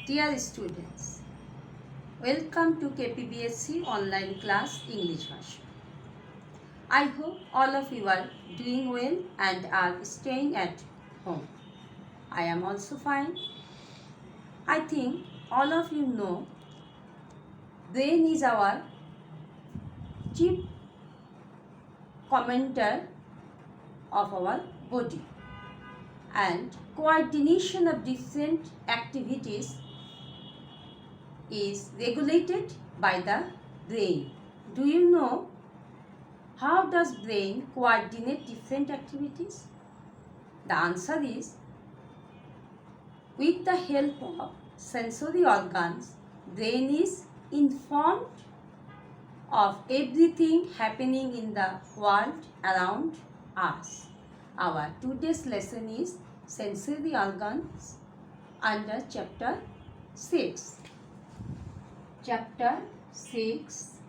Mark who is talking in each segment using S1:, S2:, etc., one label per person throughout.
S1: Dear students, welcome to KPBSC online class English version. I hope all of you are doing well and are staying at home. I am also fine. I think all of you know brain is our chief commenter of our body, and coordination of different activities is regulated by the brain. Do you know how does brain coordinate different activities? The answer is with the help of sensory organs, brain is informed of everything happening in the world around us. Our today's lesson is sensory organs under chapter 6. Chapter 6,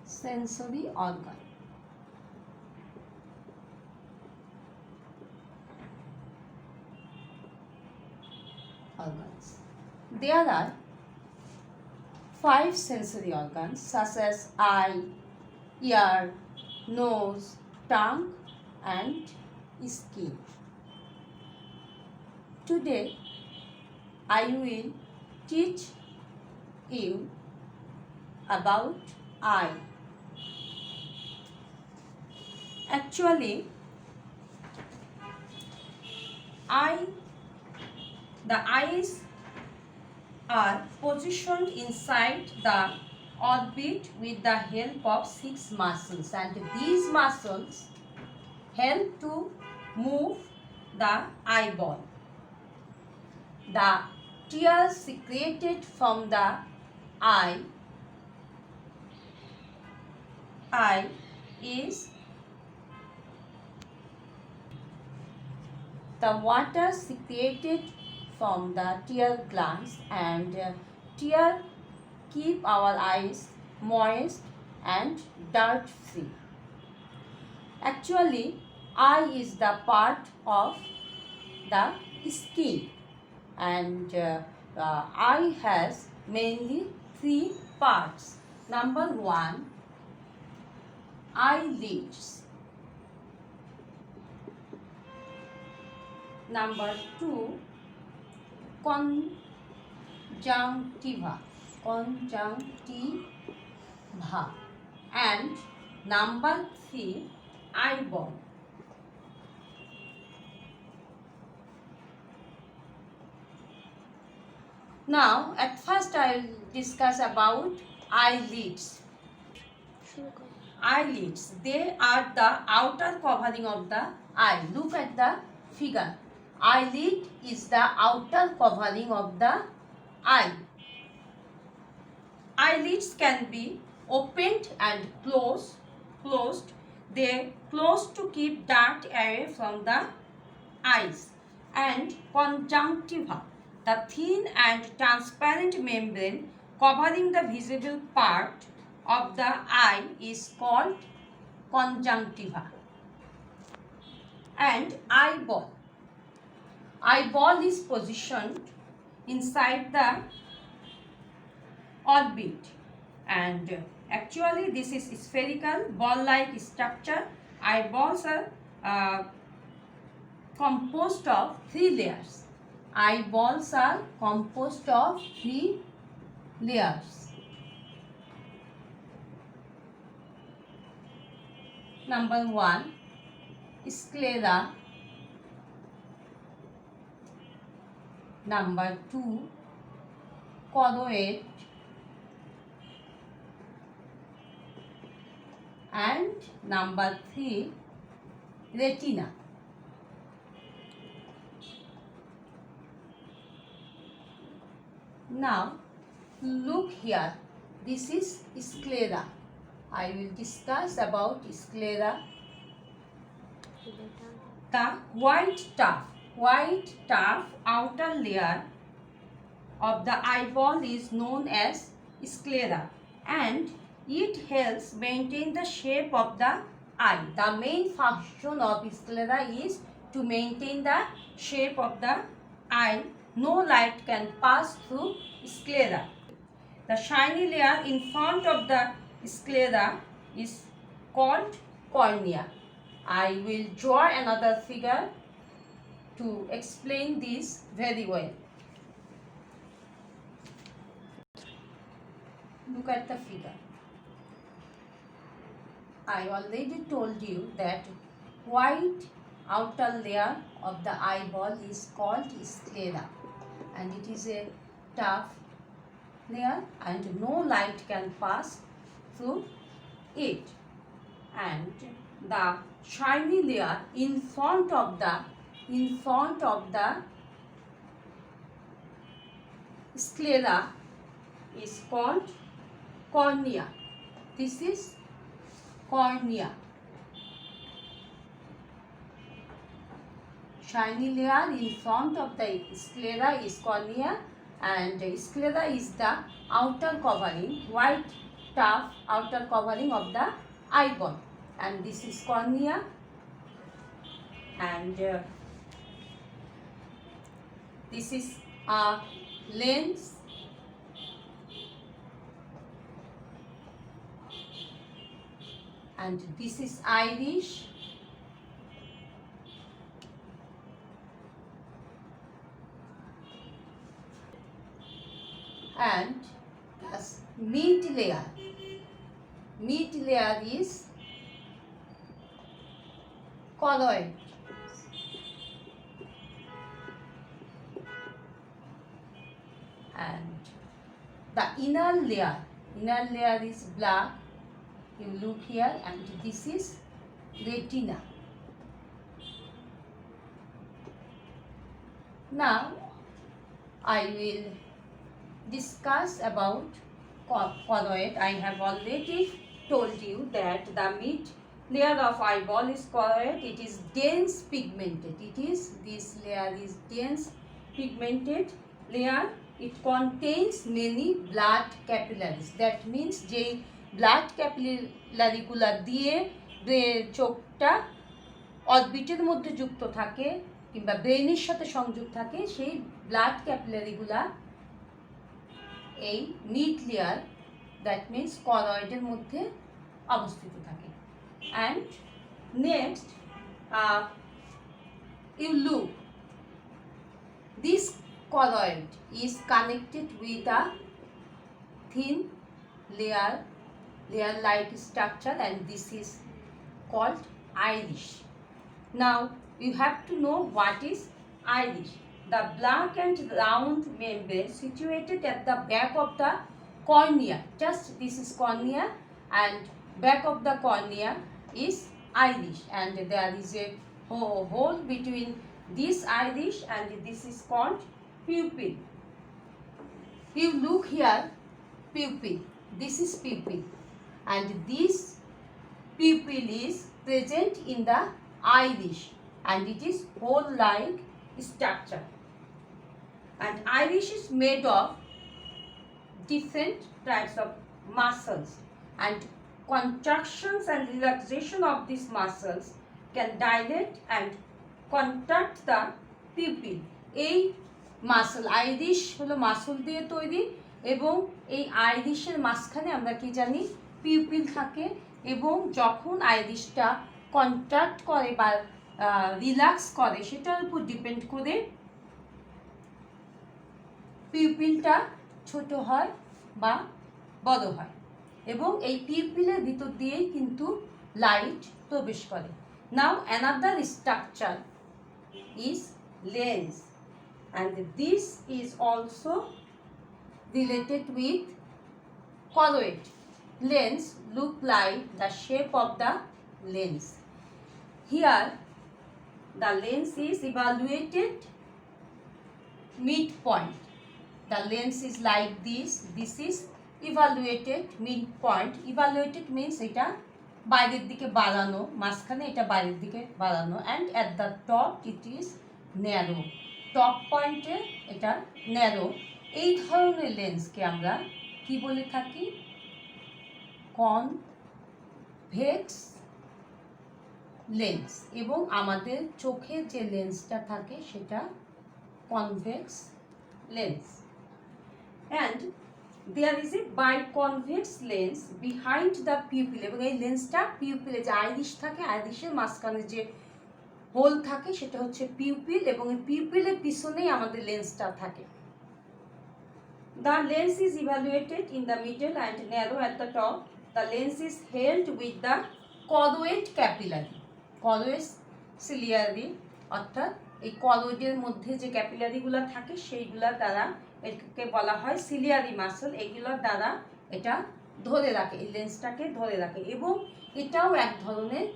S1: sensory organs. There are 5 sensory organs such as eye, ear, nose, tongue and skin. Today I will teach you about eye. Actually, the eyes are positioned inside the orbit with the help of 6 muscles, and these muscles help to move the eyeball. The tears secreted from the eye is the water secreted from the tear glands, and tear keep our eyes moist and dirt free. Actually, eye is the part of the skin, and the eye has mainly 3 parts. Number 1, eyelids. Number 2, conjunctiva, and number 3, eyeball. Now, at first I will discuss about eyelids. Eyelids, they are the outer covering of the eye. Look at the figure. Eyelid is the outer covering of the eye. Eyelids can be opened and closed. They close to keep dirt away from the eyes. And conjunctiva, the thin and transparent membrane covering the visible part of the eye, is called conjunctiva. And eyeball. Eyeball is positioned inside the orbit, and actually this is spherical ball-like structure. Eyeballs are composed of 3 layers. Eyeballs are composed of 3 layers. Number 1, sclera. Number 2, choroid. And number 3, retina. Now look here, this is sclera. I will discuss about sclera. The white tough outer layer of the eyeball is known as sclera, and it helps maintain the shape of the eye. The main function of sclera is to maintain the shape of the eye, no light can pass through sclera. The shiny layer in front of the sclera is called cornea. I will draw another figure to explain this very well. Look at the figure. I already told you that white outer layer of the eyeball is called sclera, and it is a tough layer and no light can pass through it. And the shiny layer in front of the sclera is called cornea. This is cornea. Shiny layer in front of the sclera is cornea, and sclera is the outer covering, white tough outer covering of the eyeball, and this is cornea. And this is a lens, and this is iris, and as mid layer is choroid, and the inner layer is black. You look here, and this is retina. Now I will discuss about choroid. I have already told you that the mid layer of eyeball is choroid. It is dense pigmented. This layer is dense pigmented layer. It contains many blood capillaries. That means যে blood capillary গুলা দিয়ে চোখটা অরবিটের মধ্যে যুক্ত থাকে কিংবা ব্রেইনের সাথে সংযোগ থাকে, সেই ব্লাড ক্যাপিলারি গুলা এই মিড লেয়ার, দ্যাট মিন্স চরয়েডের মধ্যে অবস্থিত থাকে। And next you look, this choroid is connected with a thin layer-like structure, and this is called iris. Now you have to know what is iris. The black and round membrane situated at the back of the cornea. Just this is cornea, and back of the cornea is iris, and there is a hole between this iris and this is called pupil. You look here, pupil. This is pupil, and this pupil is present in the iris, and it is hole-like structure. And iris is made of different types of muscles, and contractions and relaxation of these muscles can dilate and contract the pupil. এই muscle, Irish হলো muscle দিয়ে তৈরি, এবং এই আইরিশের মাঝখানে আমরা কি জানি, পিউপিল থাকে, এবং যখন আইরিশটা কন্ট্রাক্ট করে বা রিল্যাক্স করে সেটার উপর ডিপেন্ড করে পিউপিলটা ছোট হয় বা বড় হয়, এবং এই পিউপিলের ভিতর দিয়েই কিন্তু লাইট প্রবেশ করে। Now another structure is lens, and this is also related with choroid. Lens look like the shape of the lens. Here the lens is evaluated midpoint. The lens is like this. This is evaluated midpoint. Evaluated means এটা বাইরের দিকে বাড়ানো, মাঝখানে এটা বাইরের দিকে বাড়ানো, and at the top it is narrow. Top পয়েন্টে এটা ন্যারো। এই ধরনের লেন্সকে আমরা কি বলে থাকি, কনভেক্স লেন্স, এবং আমাদের চোখের যে লেন্সটা থাকে সেটা convex lens. And there is a biconvex lens behind the pupil, এবং এই লেন্সটা পিউপিলে যে আইরিশ থাকে, আইরিশের মাঝখানে যে হোল থাকে সেটা হচ্ছে পিউপিল, এবং এই পিউপিলের পিছনেই আমাদের লেন্সটা থাকে। The lens is evaluated in the middle and narrow at the top. The lens is held with the choroid capillary. Choroid ciliary, অর্থাৎ এই কলোয়েডের মধ্যে যে ক্যাপিলারিগুলো থাকে সেইগুলা দ্বারা এটাকে বলা হয় সিলিয়ারি মাসল। এইগুলোর দ্বারা এটা ধরে রাখে, এই লেন্সটাকে ধরে রাখে, এবং এটাও এক ধরনের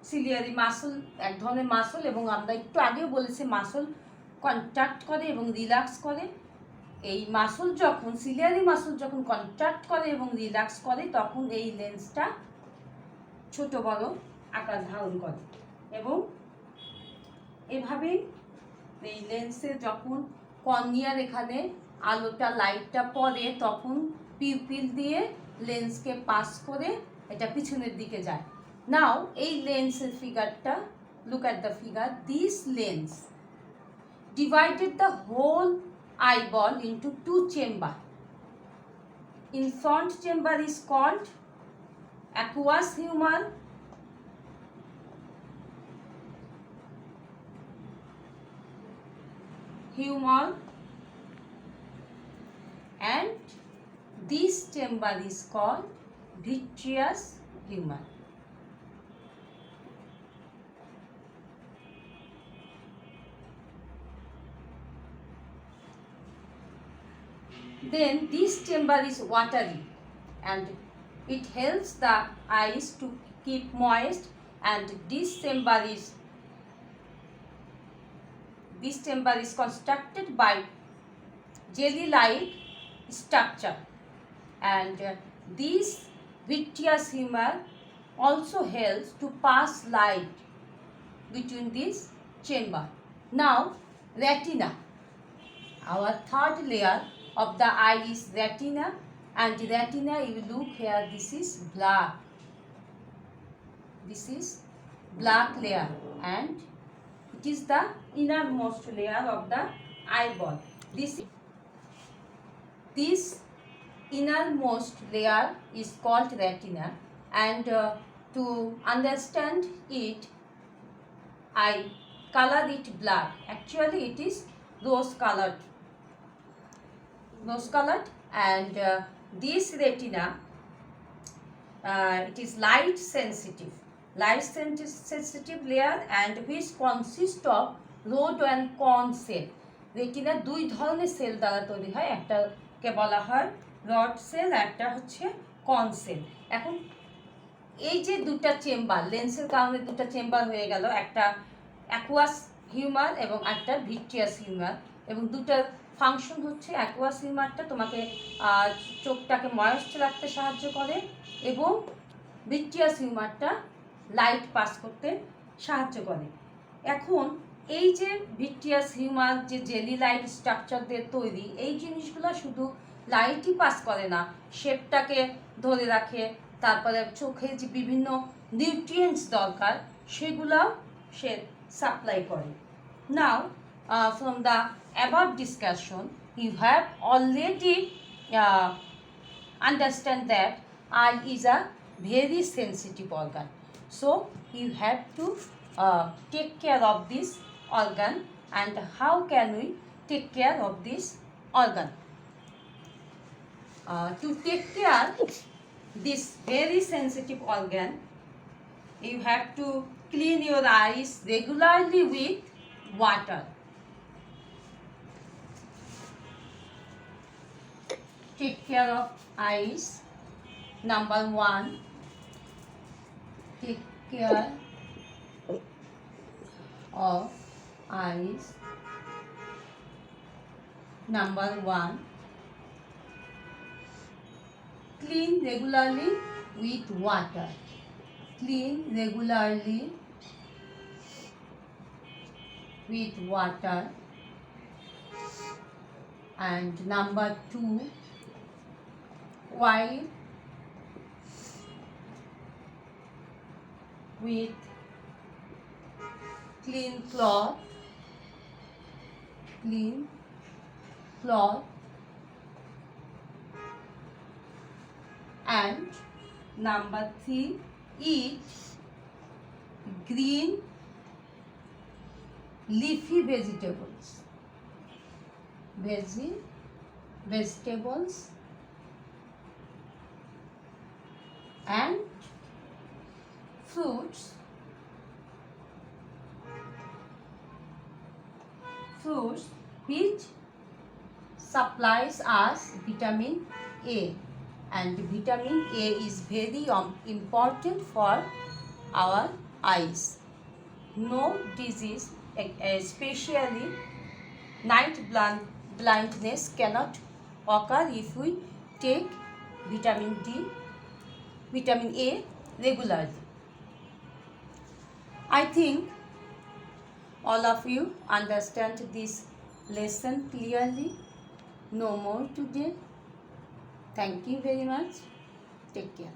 S1: সিলিয়ারি মাসল, এক ধরনের মাসল, এবং আমরা একটু আগেও বলেছি মাসল কন্ট্রাক্ট করে এবং রিল্যাক্স করে। এই মাসল যখন সিলিয়ারি মাসল যখন কন্ট্রাক্ট করে এবং রিল্যাক্স করে তখন এই লেন্সটা ছোট বড় আকার ধারণ করে, এবং এভাবেই এই লেন্সে যখন কর্নিয়ার এখানে আলোটা লাইটটা পড়ে তখন পিউপিল দিয়ে লেন্সকে পাস করে এটা পিছনের দিকে যায়। নাও এই লেন্সের ফিগারটা, look at the figure. This lens divided the whole eyeball into two chambers. In front chamber is called aqueous humor, and this chamber is called vitreous humor. Then this chamber is watery and it helps the eyes to keep moist, and this chamber is constructed by jelly-like structure, and this vitreous humor also helps to pass light between this chamber. Now retina, our third layer of the eye is retina, and retina, you look here, this is black, layer, and it is the innermost layer of the eyeball. This innermost layer is called retina, and to understand it I color it black. Actually it is rose colored, and this retina, it is light sensitive layer, and which consists of rod and cone cell. Retina দুই ধরনের sell দ্বারা তৈরি হয়, একটাকে বলা হয় rod cell, একটা হচ্ছে কন সেল। এখন এই যে দুটা চেম্বার, লেন্সের কারণে দুটা চেম্বার হয়ে গেল, একটা অ্যাকুয়াস হিউমার এবং একটা ভিট্রিয়াস হিউমার, এবং দুটার ফাংশন হচ্ছে অ্যাকুয়াস হিউমারটা তোমাকে চোখটাকে ময়েস্ট রাখতে সাহায্য করে, এবং ভিট্রিয়াস হিউমারটা লাইট পাস করতে সাহায্য করে। এখন এই যে ভিট্রিয়াস হিউমার যে জেলি লাইট স্ট্রাকচার দিয়ে তৈরি, এই জিনিসগুলো শুধু লাইটই পাস করে না, শেপটাকে ধরে রাখে, তারপরে চোখে যে বিভিন্ন নিউট্রিয়েন্টস দরকার সেগুলোও সে সাপ্লাই করে। নাও from the above discussion you have already understand that eye is a very sensitive organ, so you have to take care of this organ. And how can we take care of this organ? To take care this very sensitive organ, you have to clean your eyes regularly with water. Take care of eyes. Number 1, take care of eyes. Number 1, clean regularly with water. Clean regularly with water. And number 2, wipe with clean cloth, clean cloth, and number 3, eat green leafy vegetables, vegetables and fruits which supplies us vitamin A, and vitamin A is very important for our eyes. No disease, especially night blindness, cannot occur if we take vitamin A regularly. I think all of you understand this lesson clearly. No more today. Thank you very much. Take care.